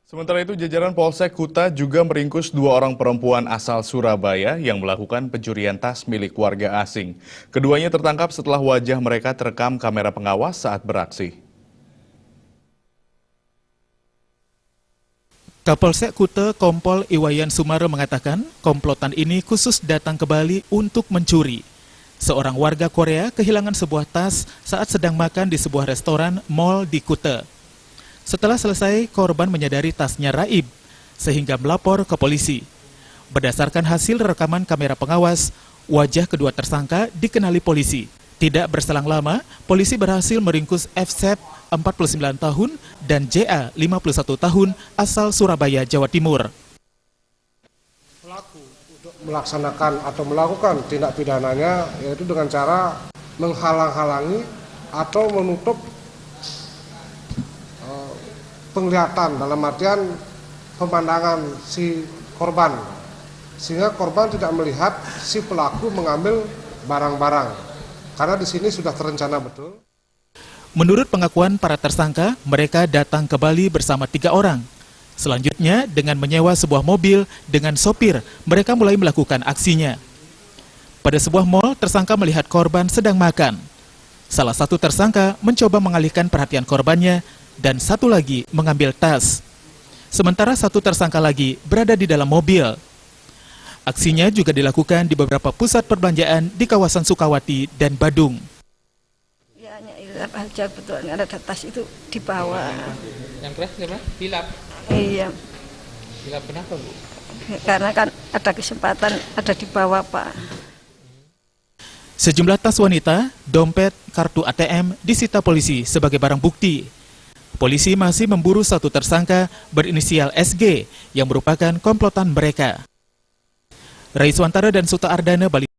Sementara itu, jajaran Polsek Kuta juga meringkus dua orang perempuan asal Surabaya yang melakukan pencurian tas milik warga asing. Keduanya tertangkap setelah wajah mereka terekam kamera pengawas saat beraksi. Kapolsek Kuta Kompol Iwayan Sumaro mengatakan komplotan ini khusus datang ke Bali untuk mencuri. Seorang warga Korea kehilangan sebuah tas saat sedang makan di sebuah restoran mall di Kuta. Setelah selesai, korban menyadari tasnya raib, sehingga melapor ke polisi. Berdasarkan hasil rekaman kamera pengawas, wajah kedua tersangka dikenali polisi. Tidak berselang lama, polisi berhasil meringkus FZ 49 tahun dan JA 51 tahun asal Surabaya, Jawa Timur. Pelaku untuk melaksanakan atau melakukan tindak pidananya yaitu dengan cara menghalang-halangi atau menutup penglihatan, dalam artian pemandangan si korban, sehingga korban tidak melihat si pelaku mengambil barang-barang, karena di sini sudah terencana betul. Menurut pengakuan para tersangka, mereka datang ke Bali bersama 3 orang. Selanjutnya, dengan menyewa sebuah mobil dengan sopir, mereka mulai melakukan aksinya. Pada sebuah mal, tersangka melihat korban sedang makan. Salah satu tersangka mencoba mengalihkan perhatian korbannya, dan satu lagi mengambil tas. Sementara satu tersangka lagi berada di dalam mobil. Aksinya juga dilakukan di beberapa pusat perbelanjaan di kawasan Sukawati dan Badung. Ya, hilap aja, betul ada tas itu di bawah. Yang keras kenapa? Hilap. Iya. Hilap kenapa, Bu? Karena kan ada kesempatan ada di bawah, Pak. Sejumlah tas wanita, dompet, kartu ATM disita polisi sebagai barang bukti. Polisi masih memburu satu tersangka berinisial SG yang merupakan komplotan mereka. Rai Swantara dan Suta Ardana, Bali.